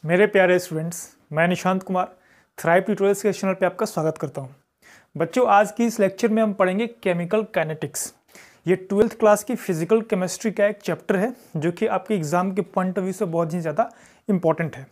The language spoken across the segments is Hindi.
मेरे प्यारे स्टूडेंट्स, मैं निशांत कुमार थ्राइव ट्यूटोरियल्स के चैनल पे आपका स्वागत करता हूं। बच्चों, आज की इस लेक्चर में हम पढ़ेंगे केमिकल काइनेटिक्स। ये 12th क्लास की फिजिकल केमिस्ट्री का एक चैप्टर है जो कि आपके एग्जाम के पॉइंट ऑफ व्यू से बहुत ही ज़्यादा इंपॉर्टेंट है।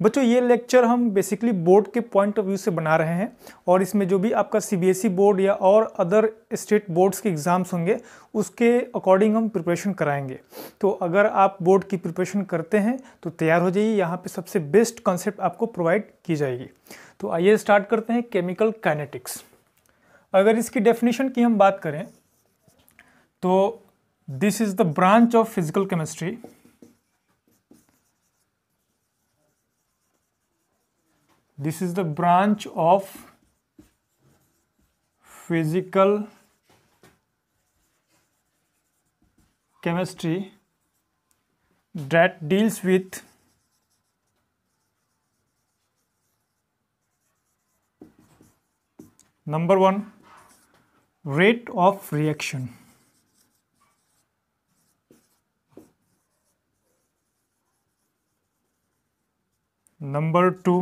बच्चों, ये लेक्चर हम बेसिकली बोर्ड के पॉइंट ऑफ व्यू से बना रहे हैं और इसमें जो भी आपका सीबीएसई बोर्ड या और अदर स्टेट बोर्ड्स के एग्ज़ाम्स होंगे उसके अकॉर्डिंग हम प्रिपरेशन कराएंगे। तो अगर आप बोर्ड की प्रिपरेशन करते हैं तो तैयार हो जाइए, यहाँ पे सबसे बेस्ट कॉन्सेप्ट आपको प्रोवाइड की जाएगी। तो आइए स्टार्ट करते हैं केमिकल काइनेटिक्स। अगर इसकी डेफिनेशन की हम बात करें तो this is the branch of physical chemistry This is the branch of physical chemistry that deals with number one, rate of reaction. Number two,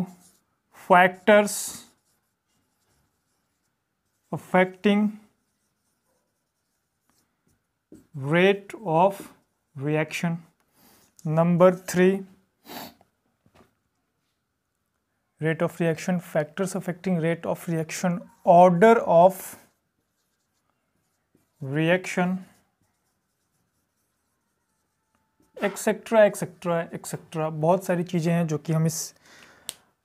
factors affecting rate of reaction. Number three, rate of reaction, factors affecting rate of reaction, order of reaction, etcetera etcetera etcetera. बहुत सारी चीज़ें हैं जो कि हम इस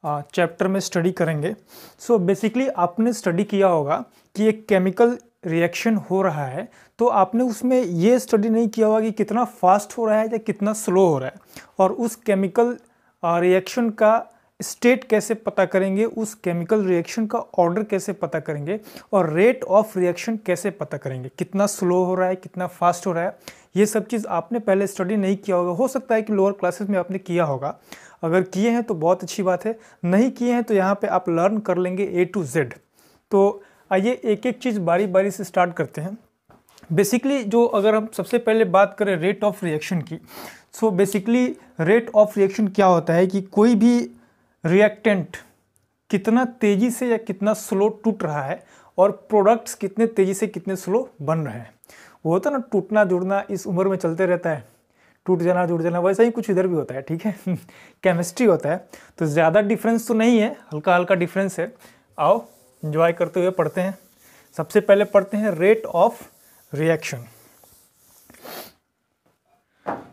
चैप्टर में स्टडी करेंगे। सो बेसिकली आपने स्टडी किया होगा कि एक केमिकल रिएक्शन हो रहा है, तो आपने उसमें ये स्टडी नहीं किया होगा कि कितना फास्ट हो रहा है या कितना स्लो हो रहा है, और उस केमिकल रिएक्शन का स्टेट कैसे पता करेंगे, उस केमिकल रिएक्शन का ऑर्डर कैसे पता करेंगे, और रेट ऑफ रिएक्शन कैसे पता करेंगे, कितना स्लो हो रहा है कितना फास्ट हो रहा है। ये सब चीज़ आपने पहले स्टडी नहीं किया होगा। हो सकता है कि लोअर क्लासेस में आपने किया होगा। अगर किए हैं तो बहुत अच्छी बात है, नहीं किए हैं तो यहाँ पे आप लर्न कर लेंगे A to Z। तो आइए एक एक चीज़ बारी बारी से स्टार्ट करते हैं। बेसिकली जो अगर हम सबसे पहले बात करें रेट ऑफ रिएक्शन की, so basically rate of reaction क्या होता है कि कोई भी रिएक्टेंट कितना तेज़ी से या कितना स्लो टूट रहा है और प्रोडक्ट्स कितने तेज़ी से कितने स्लो बन रहे हैं। वो होता है ना, टूटना जुड़ना इस उम्र में चलते रहता है, टूट जाना जुड़ जाना, वैसा ही कुछ इधर भी होता है। ठीक है केमिस्ट्री होता है, तो ज़्यादा डिफरेंस तो नहीं है, हल्का हल्का डिफरेंस है। आओ एंजॉय करते हुए पढ़ते हैं। सबसे पहले पढ़ते हैं रेट ऑफ रिएक्शन।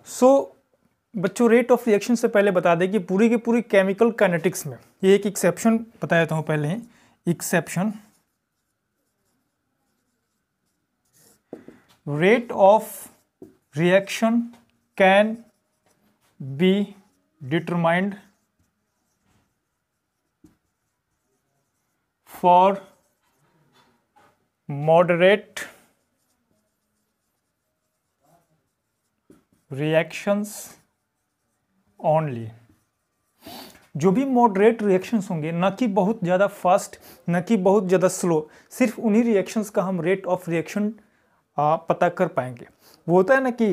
सो बच्चों, रेट ऑफ रिएक्शन से पहले बता दें कि पूरी की पूरी केमिकल काइनेटिक्स में ये एक एक्सेप्शन बता देता हूँ पहले ही। Exception, rate of reaction can be determined for moderate reactions only। जो भी मॉडरेट रिएक्शंस होंगे, ना कि बहुत ज़्यादा फास्ट ना कि बहुत ज़्यादा स्लो, सिर्फ उन्हीं रिएक्शंस का हम रेट ऑफ रिएक्शन पता कर पाएंगे। वो होता है ना कि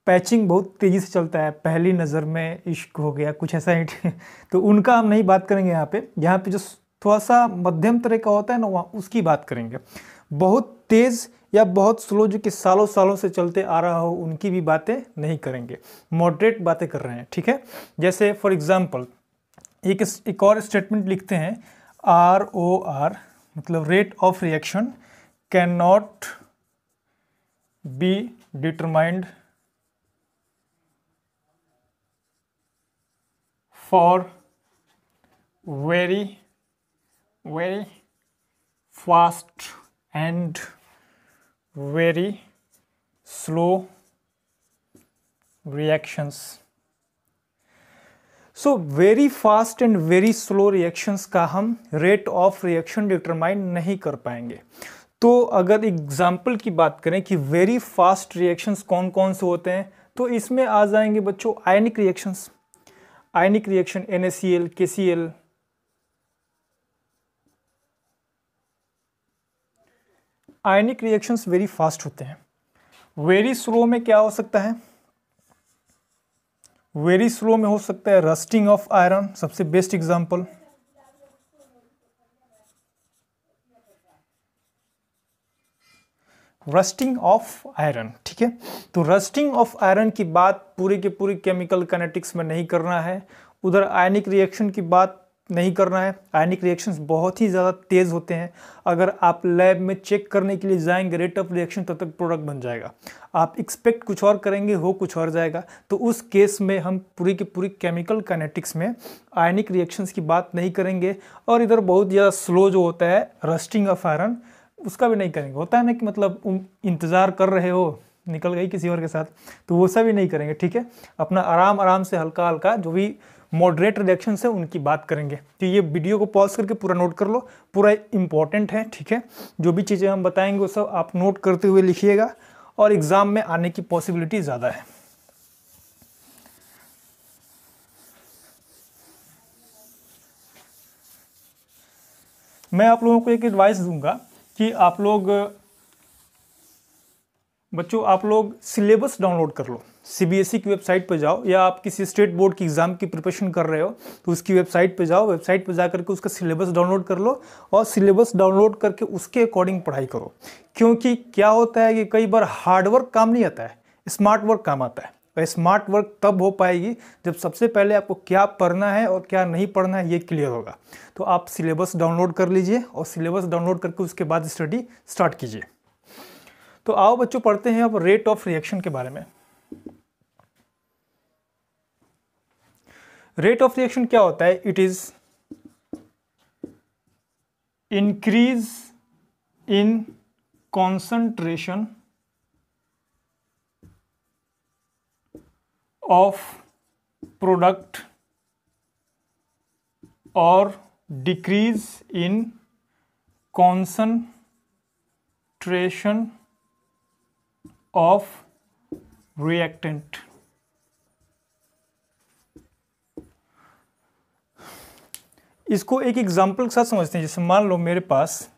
पैचिंग बहुत तेज़ी से चलता है, पहली नज़र में इश्क हो गया, कुछ ऐसा ही तो उनका हम नहीं बात करेंगे यहाँ पे जो थोड़ा सा मध्यम तरह का होता है ना, वहाँ उसकी बात करेंगे। बहुत तेज़ या बहुत स्लो जो कि सालों सालों से चलते आ रहा हो, उनकी भी बातें नहीं करेंगे, मॉडरेट बातें कर रहे हैं। ठीक है, जैसे फॉर एग्जाम्पल एक और स्टेटमेंट लिखते हैं, ROR मतलब rate of reaction can not be determined for very fast and very slow reactions। So very fast and very slow reactions का हम रेट ऑफ रिएक्शन डिटरमाइन नहीं कर पाएंगे। तो अगर एग्जाम्पल की बात करें कि वेरी फास्ट रिएक्शंस कौन कौन से होते हैं, तो इसमें आ जाएंगे बच्चों आयनिक रिएक्शंस, आयनिक रिएक्शन NaCl, KCl, आयनिक रिएक्शंस वेरी फास्ट होते हैं। वेरी स्लो में क्या हो सकता है, वेरी स्लो में हो सकता है रस्टिंग ऑफ आयरन, सबसे best example. Rusting of iron, ठीक है। तो रस्टिंग ऑफ आयरन की बात पूरी की पूरी केमिकल काइनेटिक्स में नहीं करना है, उधर आयनिक रिएक्शन की बात नहीं करना है। आयनिक रिएक्शंस बहुत ही ज़्यादा तेज़ होते हैं, अगर आप लैब में चेक करने के लिए जाएंगे रेट ऑफ रिएक्शन तब तक प्रोडक्ट बन जाएगा। आप एक्सपेक्ट कुछ और करेंगे, हो कुछ और जाएगा। तो उस केस में हम पूरी की पूरी केमिकल काइनेटिक्स में आयनिक रिएक्शंस की बात नहीं करेंगे। और इधर बहुत ज़्यादा स्लो जो होता है रस्टिंग ऑफ आयरन, उसका भी नहीं करेंगे। होता है ना कि मतलब इंतज़ार कर रहे हो, निकल गई किसी और के साथ, तो वो सब भी नहीं करेंगे, ठीक है। अपना आराम आराम से हल्का हल्का जो भी मॉडरेट रिएक्शन है उनकी बात करेंगे। तो ये वीडियो को पॉज करके पूरा नोट कर लो, पूरा इंपॉर्टेंट है, ठीक है। जो भी चीज़ें हम बताएंगे वो सब आप नोट करते हुए लिखिएगा, और एग्ज़ाम में आने की पॉसिबिलिटी ज़्यादा है। मैं आप लोगों को एक एडवाइस दूंगा कि आप लोग बच्चों, आप लोग सिलेबस डाउनलोड कर लो। सीबीएसई की वेबसाइट पर जाओ, या आप किसी स्टेट बोर्ड की एग्ज़ाम की प्रिपरेशन कर रहे हो तो उसकी वेबसाइट पे जाओ, वेबसाइट पे जा करके उसका सिलेबस डाउनलोड कर लो, और सिलेबस डाउनलोड करके उसके अकॉर्डिंग पढ़ाई करो। क्योंकि क्या होता है कि कई बार हार्ड वर्क काम नहीं आता है, स्मार्ट वर्क काम आता है। और स्मार्ट वर्क तब हो पाएगी जब सबसे पहले आपको क्या पढ़ना है और क्या नहीं पढ़ना है ये क्लियर होगा। तो आप सिलेबस डाउनलोड कर लीजिए, और सिलेबस डाउनलोड करके उसके बाद स्टडी स्टार्ट कीजिए। तो आओ बच्चों पढ़ते हैं अब रेट ऑफ रिएक्शन के बारे में। रेट ऑफ रिएक्शन क्या होता है? It is increase in concentration of product और decrease in concentration of reactant. इसको एक एग्जाम्पल के साथ समझते हैं। जैसे मान लो मेरे पास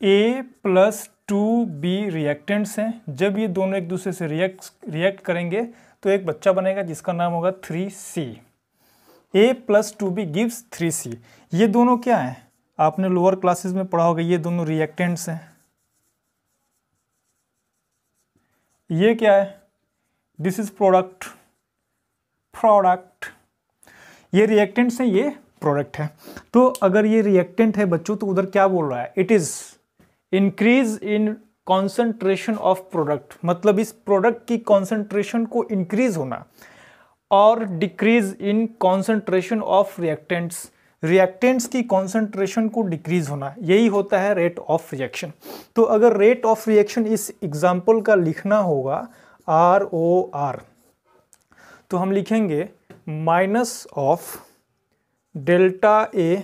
A + 2B रिएक्टेंट्स हैं। जब ये दोनों एक दूसरे से रिएक्ट करेंगे तो एक बच्चा बनेगा जिसका नाम होगा 3C। A + 2B gives 3C। ये दोनों क्या हैं? आपने लोअर क्लासेस में पढ़ा होगा, ये दोनों रिएक्टेंट्स हैं। ये क्या है? This is product. ये रिएक्टेंट्स हैं, ये प्रोडक्ट है। तो अगर ये रिएक्टेंट है बच्चों तो उधर क्या बोल रहा है? It is increase in concentration of product, मतलब इस प्रोडक्ट की कॉन्सेंट्रेशन को इंक्रीज होना, और decrease in concentration of reactants की कॉन्सेंट्रेशन को डिक्रीज होना, यही होता है रेट ऑफ रिएक्शन। तो अगर रेट ऑफ रिएक्शन इस एग्जाम्पल का लिखना होगा ROR, तो हम लिखेंगे minus of delta A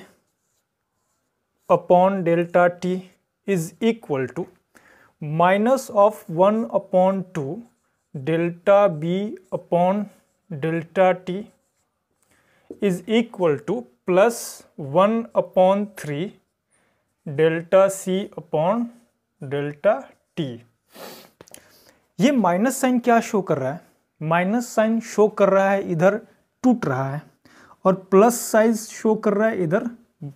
upon delta T is equal to minus of 1/2 delta B upon delta T is equal to plus 1/3 delta C upon delta T। ये माइनस साइन क्या शो कर रहा है? माइनस साइन शो कर रहा है इधर टूट रहा है, और प्लस साइज शो कर रहा है इधर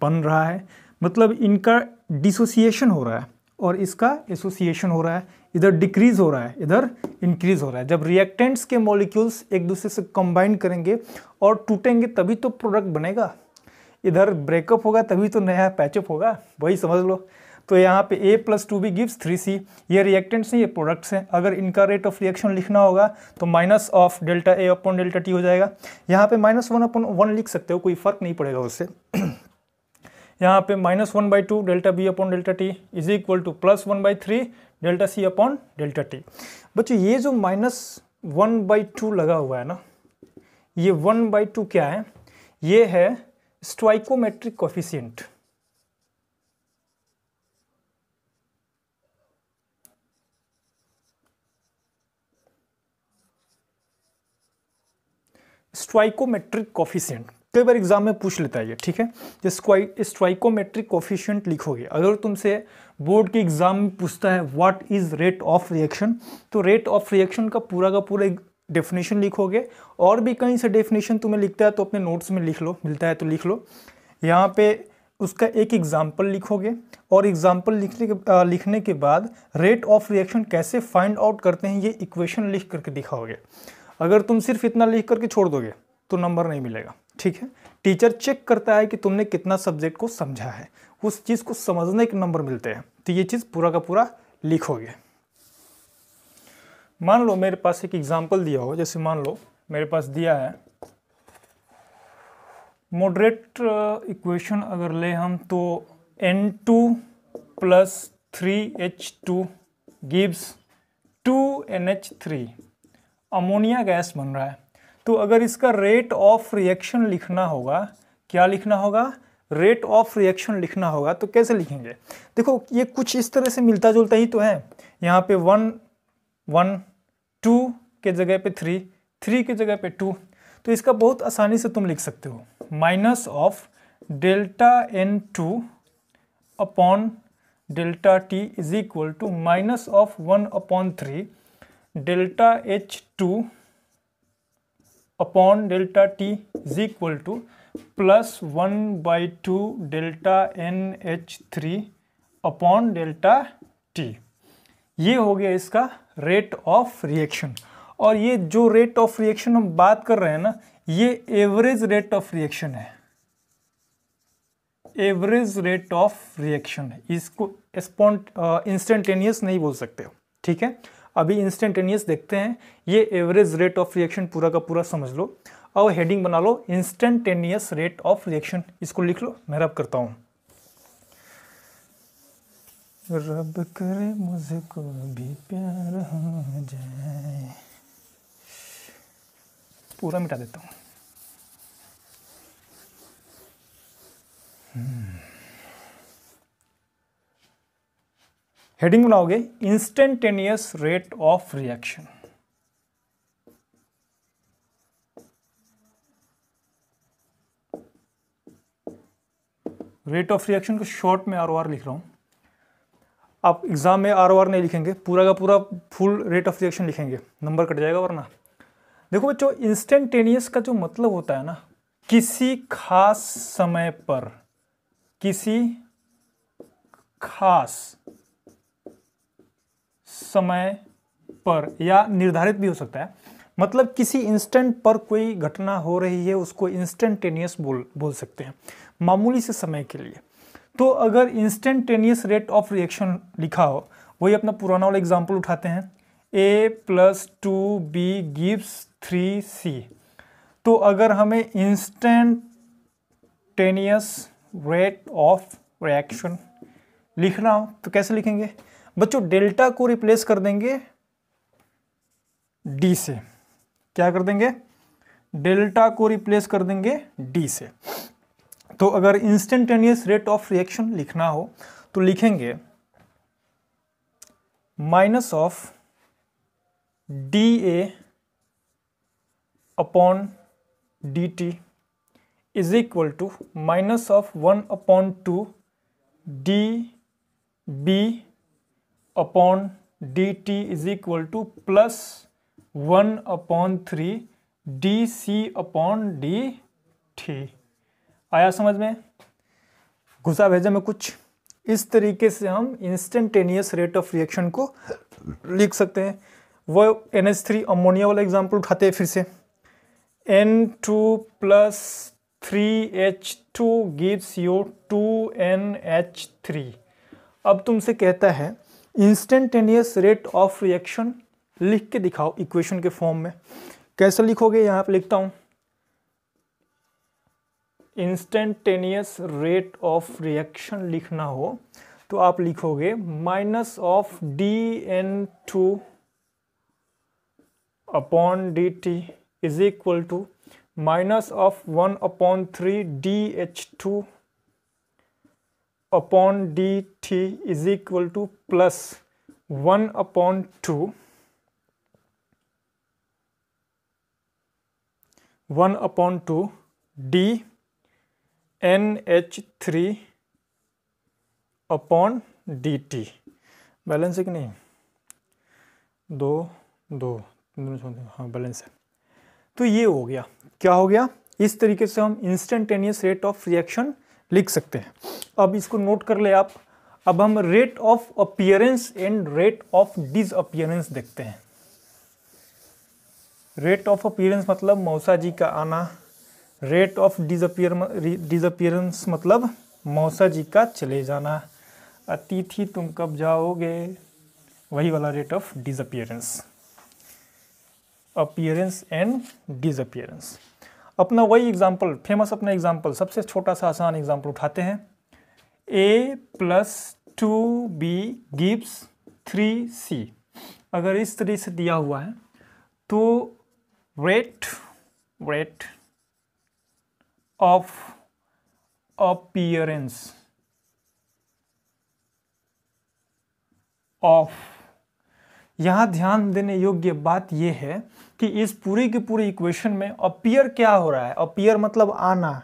बन रहा है। मतलब इनका डिसोसिएशन हो रहा है और इसका एसोसिएशन हो रहा है। इधर डिक्रीज हो रहा है, इधर इंक्रीज हो रहा है। जब रिएक्टेंट्स के मॉलिक्यूल्स एक दूसरे से कंबाइन करेंगे और टूटेंगे तभी तो प्रोडक्ट बनेगा। इधर ब्रेकअप होगा तभी तो नया पैचअप होगा, वही समझ लो। तो यहाँ पे A + 2B गिव्स 3C। ये रिएक्टेंट्स हैं, ये प्रोडक्ट्स हैं। अगर इनका रेट ऑफ रिएक्शन लिखना होगा तो minus of delta A upon delta T हो जाएगा। यहाँ पे -1/1 लिख सकते हो, कोई फर्क नहीं पड़ेगा उससे। यहाँ पे -1/2 delta B upon delta T is equal to plus 1/3 delta C upon delta T। बच्चों ये जो -1/2 लगा हुआ है ना, ये 1/2 क्या है? ये है स्टोइकोमेट्रिक कोफिशिएंट। स्टोइकोमेट्रिक कोफिशिएंट कई बार एग्जाम में पूछ लेता है ये, ठीक है। जो स्टोइकोमेट्रिक कोफिशिएंट लिखोगे, अगर तुमसे बोर्ड के एग्जाम में पूछता है what is rate of reaction, तो रेट ऑफ रिएक्शन का पूरा डेफिनेशन लिखोगे। और भी कहीं से डेफिनेशन तुम्हें लिखता है तो अपने नोट्स में लिख लो, मिलता है तो लिख लो। यहाँ पे उसका एक एग्जाम्पल लिखोगे और एग्जाम्पल लिखने के बाद रेट ऑफ रिएक्शन कैसे फाइंड आउट करते हैं ये इक्वेशन लिख करके दिखाओगे। अगर तुम सिर्फ इतना लिख करके छोड़ दोगे तो नंबर नहीं मिलेगा, ठीक है। टीचर चेक करता है कि तुमने कितना सब्जेक्ट को समझा है, उस चीज़ को समझने के नंबर मिलते हैं। तो ये चीज़ पूरा का पूरा लिखोगे। मान लो मेरे पास एक एग्जाम्पल दिया हो, जैसे मान लो मेरे पास दिया है मॉडरेट इक्वेशन अगर ले हम तो N2 + 3H2 gives 2NH3 ammonia gas बन रहा है। तो अगर इसका रेट ऑफ रिएक्शन लिखना होगा, क्या लिखना होगा, रेट ऑफ रिएक्शन लिखना होगा। तो कैसे लिखेंगे, देखो ये कुछ इस तरह से मिलता जुलता ही तो है। यहाँ पे 1 1 2 के जगह पे 3 3 के जगह पे 2। तो इसका बहुत आसानी से तुम लिख सकते हो minus of delta N2 upon delta T is equal to minus of 1/3 delta H2 upon delta T is equal to plus 1/2 delta NH3 upon delta T। ये हो गया इसका रेट ऑफ रिएक्शन। और ये जो रेट ऑफ रिएक्शन हम बात कर रहे हैं ना, ये एवरेज रेट ऑफ रिएक्शन है, एवरेज रेट ऑफ रिएक्शन है। इसको इंस्टेंटेनियस नहीं बोल सकते हो, ठीक है। अभी इंस्टेंटेनियस देखते हैं, ये एवरेज रेट ऑफ रिएक्शन पूरा का पूरा समझ लो। और हेडिंग बना लो इंस्टेंटेनियस रेट ऑफ रिएक्शन, इसको लिख लो। मैं रब करता हूँ, रब करे मुझको भी प्यार हो जाए, पूरा मिटा देता हूँ। हेडिंग बनाओगे instantaneous rate of reaction. Rate of reaction को शॉर्ट में ROR लिख रहा हूं। आप एग्जाम में ROR नहीं लिखेंगे, पूरा का पूरा फुल रेट ऑफ रिएक्शन लिखेंगे, नंबर कट जाएगा वरना। देखो बच्चों, इंस्टेंटेनियस का जो मतलब होता है ना, किसी खास समय पर, किसी खास समय पर, या निर्धारित भी हो सकता है, मतलब किसी इंस्टेंट पर कोई घटना हो रही है उसको इंस्टेंटेनियस बोल सकते हैं, मामूली से समय के लिए। तो अगर इंस्टेंटेनियस रेट ऑफ रिएक्शन लिखा हो, वही अपना पुराना वाला एग्जाम्पल उठाते हैं, A + 2B गिव्स 3C। तो अगर हमें इंस्टेंटेनियस रेट ऑफ रिएक्शन लिखना हो तो कैसे लिखेंगे बच्चों, डेल्टा को रिप्लेस कर देंगे D से। क्या कर देंगे, डेल्टा को रिप्लेस कर देंगे D से। तो अगर इंस्टेंटेनियस रेट ऑफ रिएक्शन लिखना हो तो लिखेंगे minus of dA upon dt is equal to minus of 1/2 dB upon dt is equal to plus 1/3 dC upon dt। आया समझ में, घुसा भेजा में कुछ। इस तरीके से हम इंस्टेंटेनियस रेट ऑफ रिएक्शन को लिख सकते हैं। वो NH3 अमोनिया वाला एग्जाम्पल उठाते हैं फिर से। N2 + 3H2 gives you 2NH3। अब तुमसे कहता है इंस्टेंटेनियस रेट ऑफ रिएक्शन लिख के दिखाओ इक्वेशन के फॉर्म में। कैसे लिखोगे, यहाँ पे लिखता हूँ, इंस्टेंटेनियस रेट ऑफ रिएक्शन लिखना हो तो आप लिखोगे minus of dN2 upon dt is equal to minus of 1/3 dH2 upon dt is equal to plus 1/2 dNH3 upon dt। Balance है कि नहीं, 2 2 हाँ बैलेंस है। तो ये हो गया, क्या हो गया, इस तरीके से हम इंस्टेंटेनियस रेट ऑफ रिएक्शन लिख सकते हैं। अब इसको नोट कर ले आप। अब हम rate of appearance and rate of disappearance देखते हैं। रेट ऑफ अपीयरेंस मतलब मौसा जी का आना, रेट ऑफ डिसअपीयरेंस मतलब मौसा जी का चले जाना। अतिथि तुम कब जाओगे, वही वाला rate of disappearance, appearance and disappearance. अपना वही एग्जाम्पल, फेमस अपना एग्जाम्पल, सबसे छोटा सा आसान एग्जाम्पल उठाते हैं। a plus 2b gives 3c। अगर इस तरह से दिया हुआ है तो रेट ऑफ अपीयरेंस ऑफ, यहां ध्यान देने योग्य बात यह है कि इस पूरी की पूरी इक्वेशन में अपीयर क्या हो रहा है, अपीयर मतलब आना,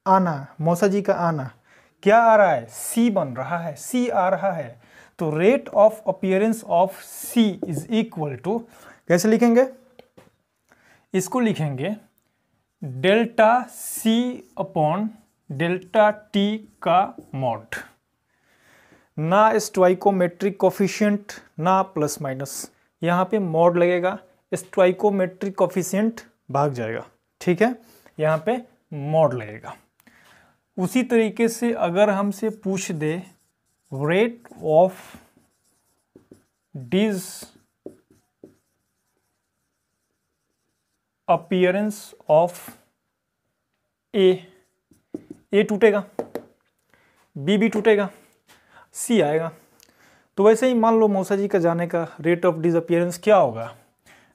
आना, मौसा जी का आना, क्या आ रहा है, सी बन रहा है, सी आ रहा है। तो rate of appearance of C is equal to, कैसे लिखेंगे इसको, लिखेंगे delta C upon delta T का मॉड, ना स्टोइकोमेट्रिक कोफिशिएंट ना प्लस माइनस, यहाँ पे मॉड लगेगा, स्टोइकोमेट्रिक कोफिशिएंट भाग जाएगा, ठीक है, यहाँ पे मॉड लगेगा। उसी तरीके से अगर हमसे पूछ दे rate of disappearance of A टूटेगा, बी भी टूटेगा, सी आएगा। तो वैसे ही मान लो मौसा जी का जाने का रेट ऑफ डिसअपीयरेंस क्या होगा,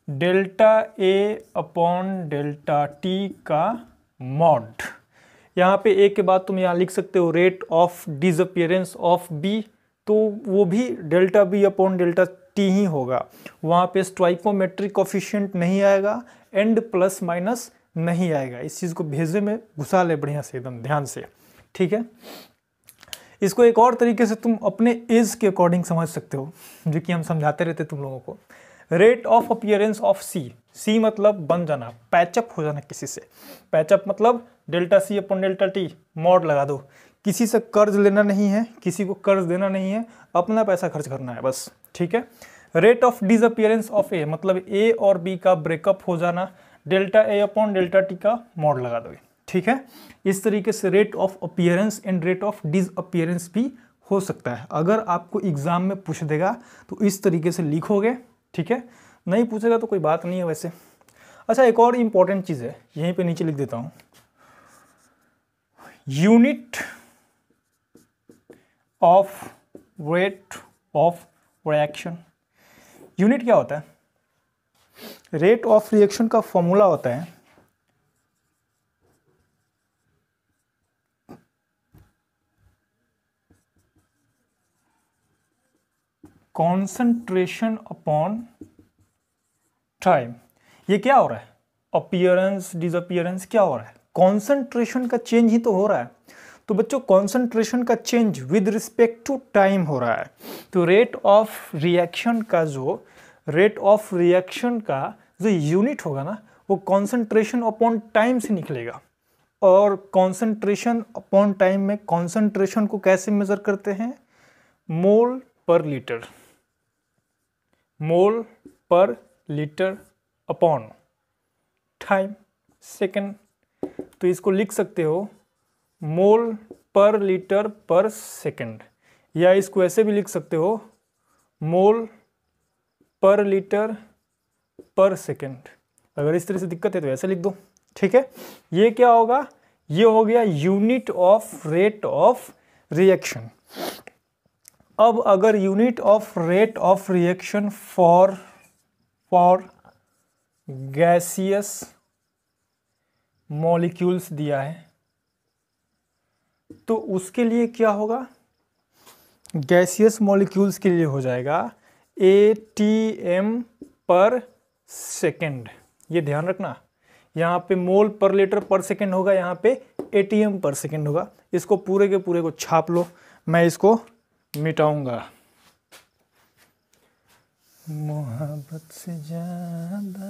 delta A upon delta T का मॉड। यहाँ पे ए के बाद तुम यहाँ लिख सकते हो rate of disappearance of B, तो वो भी delta B upon delta T ही होगा, वहाँ पे स्टोइकोमेट्रिक कोफिशिएंट नहीं आएगा, एंड प्लस माइनस नहीं आएगा। इस चीज़ को भेजे में घुसा ले बढ़िया से, एकदम ध्यान से, ठीक है। इसको एक और तरीके से तुम अपने एज के अकॉर्डिंग समझ सकते हो, जो कि हम समझाते रहते तुम लोगों को। रेट ऑफ अपीयरेंस ऑफ सी, सी मतलब बन जाना, पैचअप हो जाना किसी से, पैचअप मतलब delta C upon delta T mod लगा दो। किसी से कर्ज लेना नहीं है, किसी को कर्ज देना नहीं है, अपना पैसा खर्च करना है बस, ठीक है। रेट ऑफ डिसअपीयरेंस ऑफ ए मतलब ए और बी का ब्रेकअप हो जाना, delta A upon delta T का मॉड लगा दोगे, ठीक है। इस तरीके से rate of appearance and rate of disappearance भी हो सकता है। अगर आपको एग्जाम में पूछ देगा तो इस तरीके से लिखोगे, ठीक है, नहीं पूछेगा तो कोई बात नहीं है वैसे। अच्छा, एक और इंपॉर्टेंट चीज़ है, यहीं पे नीचे लिख देता हूँ, unit of rate of reaction. Unit क्या होता है, रेट ऑफ रिएक्शन का फॉर्मूला होता है कॉन्सेंट्रेशन अपॉन टाइम। ये क्या हो रहा है, अपीयरेंस डिसअपीयरेंस क्या हो रहा है, कॉन्सेंट्रेशन का चेंज ही तो हो रहा है। तो बच्चों कॉन्सेंट्रेशन का change with respect to time हो रहा है। तो रेट ऑफ रिएक्शन का जो यूनिट होगा ना, वो कॉन्सेंट्रेशन अपॉन टाइम से निकलेगा। और कॉन्सेंट्रेशन अपॉन टाइम में कॉन्सेंट्रेशन को कैसे मेजर करते हैं, मोल पर लीटर, मोल पर लीटर अपॉन टाइम सेकेंड। तो इसको लिख सकते हो मोल पर लीटर पर सेकेंड, या इसको ऐसे भी लिख सकते हो मोल पर लीटर पर सेकेंड। अगर इस तरह से दिक्कत है तो ऐसे लिख दो, ठीक है। ये क्या होगा, ये हो गया unit of rate of reaction. अब अगर unit of rate of reaction for gaseous molecules दिया है तो उसके लिए क्या होगा, गैसियस मॉलिक्यूल्स के लिए हो जाएगा ATM पर सेकेंड। ये ध्यान रखना, यहाँ पे मोल पर लीटर पर सेकेंड होगा, यहाँ पे ATM पर सेकेंड होगा। इसको पूरे के पूरे को छाप लो, मैं इसको मिटाऊंगा। मोहब्बत से ज़्यादा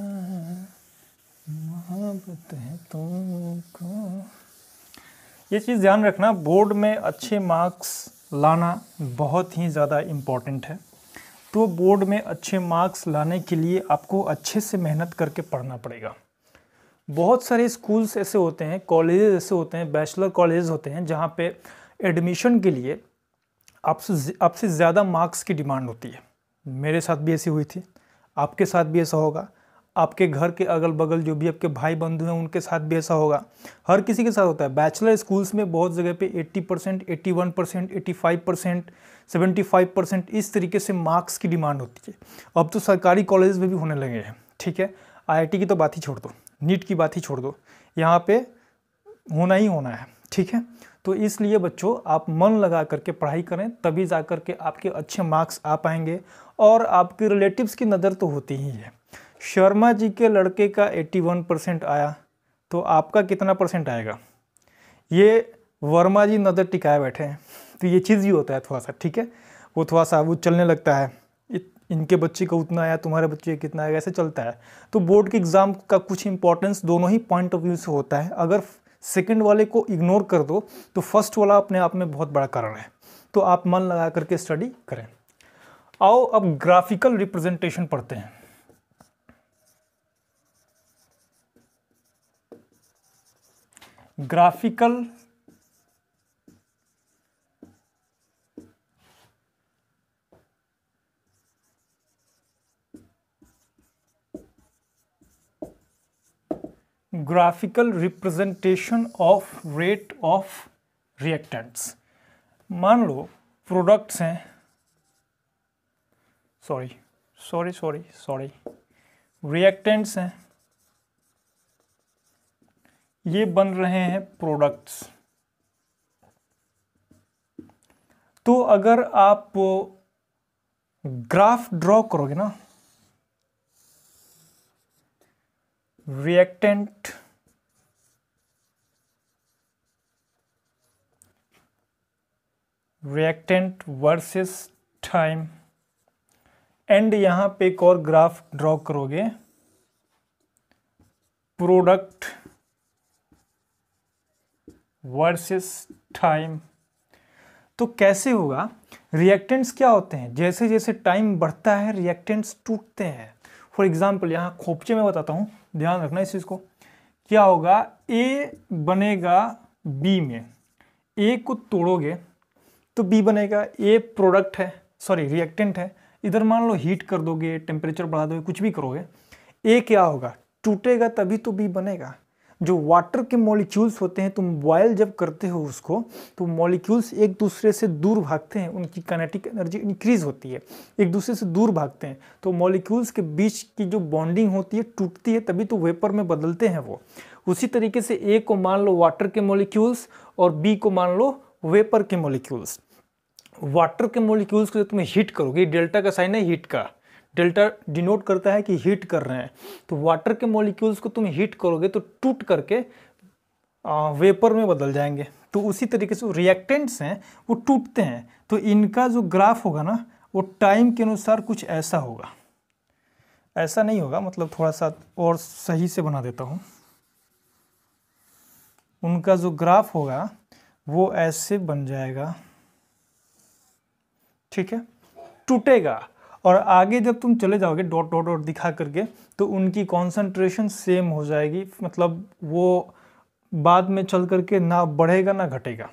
मोहब्बत है तुमको। ये चीज़ ध्यान रखना, बोर्ड में अच्छे मार्क्स लाना बहुत ही ज़्यादा इम्पॉर्टेंट है। तो बोर्ड में अच्छे मार्क्स लाने के लिए आपको अच्छे से मेहनत करके पढ़ना पड़ेगा। बहुत सारे स्कूल्स ऐसे होते हैं, कॉलेजेस ऐसे होते हैं, बैचलर कॉलेजेस होते हैं जहाँ पे एडमिशन के लिए आपसे ज़्यादा मार्क्स की डिमांड होती है। मेरे साथ भी ऐसी हुई थी, आपके साथ भी ऐसा होगा, आपके घर के अगल बगल जो भी आपके भाई बंधु हैं उनके साथ भी ऐसा होगा, हर किसी के साथ होता है। बैचलर स्कूल्स में बहुत जगह पे 80%, 81%, 85%, 75% इस तरीके से मार्क्स की डिमांड होती है। अब तो सरकारी कॉलेज में भी होने लगे हैं, ठीक है। IIT की तो बात ही छोड़ दो, नीट की बात ही छोड़ दो, यहाँ पे होना ही होना है, ठीक है। तो इसलिए बच्चों आप मन लगा करके पढ़ाई करें, तभी जा कर के आपके अच्छे मार्क्स आ पाएंगे। और आपके रिलेटिव्स की नज़र तो होती ही है। शर्मा जी के लड़के का 81% आया तो आपका कितना परसेंट आएगा? ये वर्मा जी नज़र टिकाए बैठे हैं, तो ये चीज़ ही होता है थोड़ा सा, ठीक है। वो थोड़ा सा वो चलने लगता है, इनके बच्चे का उतना आया, तुम्हारे बच्चे कितना आएगा, ऐसे चलता है। तो बोर्ड के एग्ज़ाम का कुछ इंपॉर्टेंस दोनों ही पॉइंट ऑफ व्यू से होता है। अगर सेकंड वाले को इग्नोर कर दो तो फर्स्ट वाला अपने आप में बहुत बड़ा कारण है। तो आप मन लगा करके स्टडी करें। आओ अब ग्राफिकल रिप्रेजेंटेशन पढ़ते हैं। Graphical graphical representation of rate of reactants. मान लो प्रोडक्ट्स हैं, सॉरी रिएक्टेंट्स हैं, ये बन रहे हैं प्रोडक्ट्स। तो अगर आप ग्राफ ड्रॉ करोगे ना, रिएक्टेंट वर्सेस टाइम, एंड यहां पे एक और ग्राफ ड्रॉ करोगे प्रोडक्ट वर्सेस टाइम, तो कैसे होगा? रिएक्टेंट्स क्या होते हैं, जैसे जैसे टाइम बढ़ता है रिएक्टेंट्स टूटते हैं। फॉर एग्जांपल यहाँ खोपचे में बताता हूँ, ध्यान रखना इस चीज़ को। क्या होगा, ए बनेगा बी में, ए को तोड़ोगे तो बी बनेगा। ए प्रोडक्ट है, सॉरी रिएक्टेंट है, इधर मान लो हीट कर दोगे, टेम्परेचर बढ़ा दोगे, कुछ भी करोगे, ए क्या होगा, टूटेगा, तभी तो बी बनेगा। जो वाटर के मॉलिक्यूल्स होते हैं, तुम बॉयल जब करते हो उसको, तो मॉलिक्यूल्स एक दूसरे से दूर भागते हैं, उनकी काइनेटिक एनर्जी इंक्रीज होती है, एक दूसरे से दूर भागते हैं, तो मॉलिक्यूल्स के बीच की जो बॉन्डिंग होती है टूटती है, तभी तो वेपर में बदलते हैं वो। उसी तरीके से ए को मान लो वाटर के मॉलिक्यूल्स और बी को मान लो वेपर के मॉलिक्यूल्स। वाटर के मॉलिक्यूल्स को जब तुम्हें हीट करोगे, डेल्टा का साइन है हीट का, डेल्टा डिनोट करता है कि हीट कर रहे हैं, तो वाटर के मॉलिक्यूल्स को तुम हीट करोगे तो टूट करके वेपर में बदल जाएंगे। तो उसी तरीके से रिएक्टेंट्स हैं वो टूटते हैं, तो इनका जो ग्राफ होगा ना वो टाइम के अनुसार कुछ ऐसा होगा, ऐसा नहीं होगा, मतलब थोड़ा सा और सही से बना देता हूँ। उनका जो ग्राफ होगा वो ऐसे बन जाएगा, ठीक है, टूटेगा। और आगे जब तुम चले जाओगे डॉट डॉट डॉट दिखा करके, तो उनकी कॉन्सेंट्रेशन सेम हो जाएगी, मतलब वो बाद में चल करके ना बढ़ेगा ना घटेगा।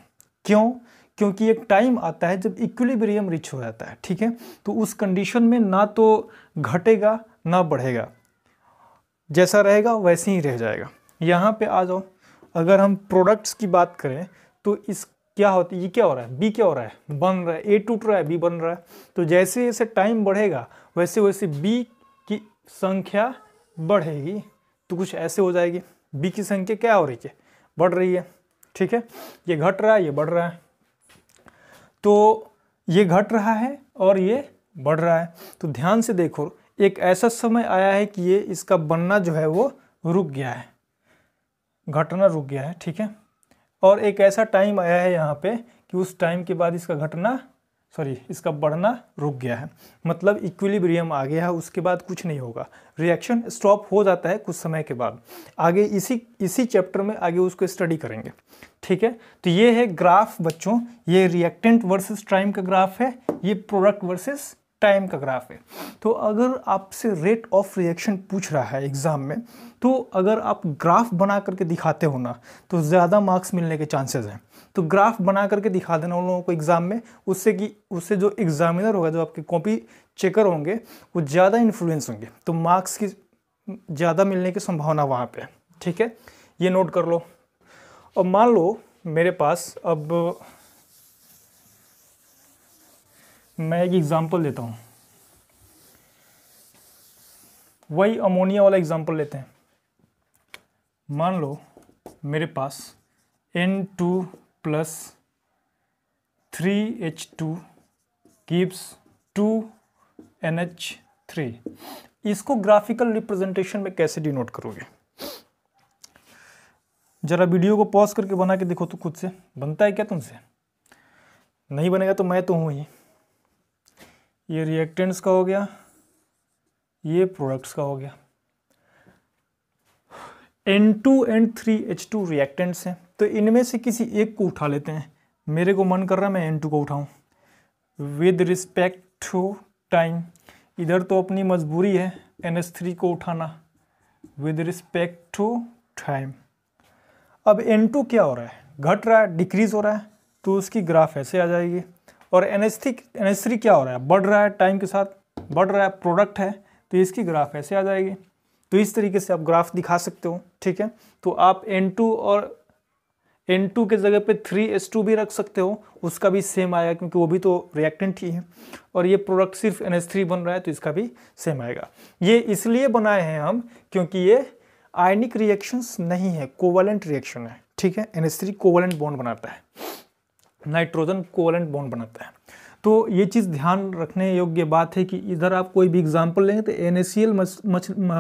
क्यों? क्योंकि एक टाइम आता है जब इक्विलिब्रियम रिच हो जाता है, ठीक है, तो उस कंडीशन में ना तो घटेगा ना बढ़ेगा, जैसा रहेगा वैसे ही रह जाएगा। यहाँ पे आ जाओ, अगर हम प्रोडक्ट्स की बात करें तो इस क्या होती है, ये क्या हो रहा है, बी क्या हो रहा है, बन रहा है, ए टूट रहा है, बी बन रहा है। तो जैसे जैसे टाइम बढ़ेगा वैसे वैसे बी की संख्या बढ़ेगी, तो कुछ ऐसे हो जाएगी, बी की संख्या क्या हो रही है, बढ़ रही है, ठीक है, ये घट रहा है, ये बढ़ रहा है, तो ये घट रहा है और ये बढ़ रहा है। तो ध्यान से देखो, एक ऐसा समय आया है कि ये इसका बनना जो है वो रुक गया है, घटना रुक गया है, ठीक है, और एक ऐसा टाइम आया है यहाँ पे कि उस टाइम के बाद इसका घटना सॉरी इसका बढ़ना रुक गया है, मतलब इक्विलिब्रियम आ गया है, उसके बाद कुछ नहीं होगा, रिएक्शन स्टॉप हो जाता है कुछ समय के बाद। आगे इसी चैप्टर में आगे उसको स्टडी करेंगे, ठीक है। तो ये है ग्राफ बच्चों, ये रिएक्टेंट वर्सेस टाइम का ग्राफ है, ये प्रोडक्ट वर्सेस टाइम का ग्राफ है। तो अगर आपसे रेट ऑफ रिएक्शन पूछ रहा है एग्जाम में, तो अगर आप ग्राफ बना करके दिखाते हो ना तो ज़्यादा मार्क्स मिलने के चांसेस हैं। तो ग्राफ बना करके दिखा देना उन लोगों को एग्जाम में, उससे जो एग्जामिनर होगा, जो आपके कॉपी चेकर होंगे, वो ज़्यादा इन्फ्लुएंस होंगे, तो मार्क्स की ज़्यादा मिलने की संभावना वहाँ पे, ठीक है, ये नोट कर लो। और मान लो मेरे पास, अब मैं एक एग्जांपल देता हूँ, वही अमोनिया वाला एग्जांपल लेते हैं। मान लो मेरे पास N2 + 3H2 gives 2NH3। इसको ग्राफिकल रिप्रेजेंटेशन में कैसे डिनोट करोगे? जरा वीडियो को पॉज करके बना के देखो तो खुद से, बनता है क्या तुमसे? नहीं बनेगा तो मैं तो हूँ ही। ये रिएक्टेंट्स का हो गया, ये प्रोडक्ट्स का हो गया। N2 and 3H2 रिएक्टेंट्स हैं, तो इनमें से किसी एक को उठा लेते हैं। मेरे को मन कर रहा है मैं N2 को उठाऊं विद रिस्पेक्ट टू टाइम। इधर तो अपनी मजबूरी है NH3 को उठाना विद रिस्पेक्ट टू टाइम। अब N2 क्या हो रहा है? घट रहा है, डिक्रीज हो रहा है, तो उसकी ग्राफ ऐसे आ जाएगी। और NH3 क्या हो रहा है? बढ़ रहा है, टाइम के साथ बढ़ रहा है, प्रोडक्ट है, तो इसकी ग्राफ ऐसे आ जाएगी। तो इस तरीके से आप ग्राफ दिखा सकते हो, ठीक है। तो आप N2 के जगह पे 3H2 भी रख सकते हो, उसका भी सेम आएगा, क्योंकि वो भी तो रिएक्टेंट ही है। और ये प्रोडक्ट सिर्फ NH3 बन रहा है, तो इसका भी सेम आएगा। ये इसलिए बनाए हैं हम क्योंकि ये आयनिक रिएक्शंस नहीं है, कोवैलेंट रिएक्शन है, ठीक है। NH3 कोवैलेंट बॉन्ड बनाता है, नाइट्रोजन कोवैलेंट बॉन्ड बनाता है। तो ये चीज़ ध्यान रखने योग्य बात है कि इधर आप कोई भी एग्जाम्पल लेंगे तो NaCl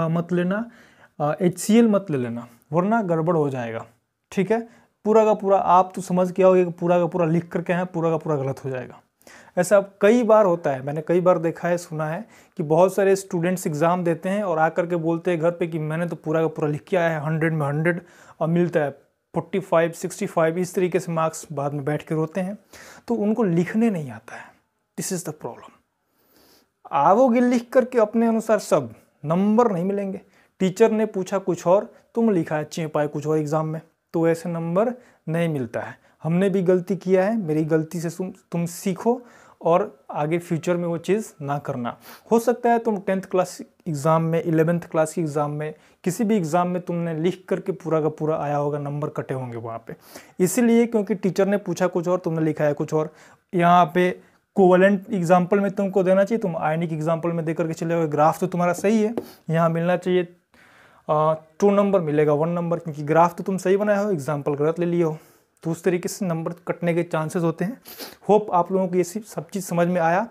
मत लेना, HCl मत ले लेना, वरना गड़बड़ हो जाएगा, ठीक है। पूरा का पूरा आप तो समझ के आओगे कि पूरा का पूरा लिख करके हैं, पूरा का पूरा गलत हो जाएगा। ऐसा कई बार होता है, मैंने कई बार देखा है, सुना है कि बहुत सारे स्टूडेंट्स एग्ज़ाम देते हैं और आकर के बोलते हैं घर पे कि मैंने तो पूरा का पूरा लिख के आया है 100 में 100, और मिलता है 45, 65, इस तरीके से मार्क्स बाद में बैठ के रोते हैं। तो उनको लिखने नहीं आता है, दिस इज़ द प्रॉब्लम। आओगे लिख करके अपने अनुसार, सब नंबर नहीं मिलेंगे। टीचर ने पूछा कुछ और, तुम लिखा है चेपाए कुछ और एग्ज़ाम में, तो ऐसे नंबर नहीं मिलता है। हमने भी गलती किया है, मेरी गलती से तुम सीखो और आगे फ्यूचर में वो चीज़ ना करना। हो सकता है तुम 10th क्लास एग्ज़ाम में, 11th क्लास की एग्ज़ाम में, किसी भी एग्ज़ाम में तुमने लिख करके पूरा का पूरा आया होगा, नंबर कटे होंगे वहाँ पे, इसीलिए क्योंकि टीचर ने पूछा कुछ और, तुमने लिखा है कुछ और। यहाँ पे कोवैलेंट एग्जाम्पल में तुमको देना चाहिए, तुम आयनिक एग्जाम्पल में दे करके चले गए। ग्राफ तो तुम्हारा सही है, यहाँ मिलना चाहिए 2 नंबर, मिलेगा 1 नंबर, क्योंकि ग्राफ तो तुम सही बनाए हो, एग्जाम्पल गलत ले लिए हो, तो उस तरीके से नंबर कटने के चांसेस होते हैं। होप आप लोगों को ये सब चीज़ समझ में आया।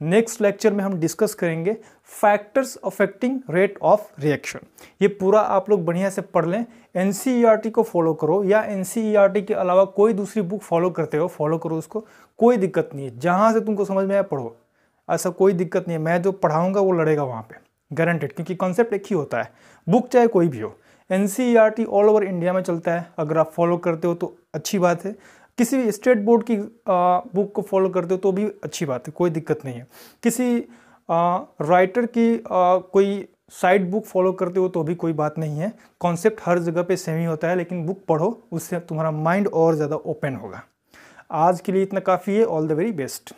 नेक्स्ट लेक्चर में हम डिस्कस करेंगे factors affecting rate of reaction. ये पूरा आप लोग बढ़िया से पढ़ लें, NCERT को फॉलो करो, या NCERT के अलावा कोई दूसरी बुक फॉलो करते हो, फॉलो करो उसको, कोई दिक्कत नहीं है। जहाँ से तुमको समझ में आया पढ़ो, ऐसा कोई दिक्कत नहीं है। मैं जो पढ़ाऊँगा वो लड़ेगा वहाँ पर, गारंटेड, क्योंकि कॉन्सेप्ट एक ही होता है, बुक चाहे कोई भी हो। NCERT ऑल ओवर इंडिया में चलता है, अगर आप फॉलो करते हो तो अच्छी बात है। किसी भी स्टेट बोर्ड की बुक को फॉलो करते हो तो भी अच्छी बात है, कोई दिक्कत नहीं है। किसी राइटर की कोई साइड बुक फॉलो करते हो तो भी कोई बात नहीं है। कॉन्सेप्ट हर जगह पे सेम ही होता है, लेकिन बुक पढ़ो, उससे तुम्हारा माइंड और ज़्यादा ओपन होगा। आज के लिए इतना काफ़ी है। All the very best.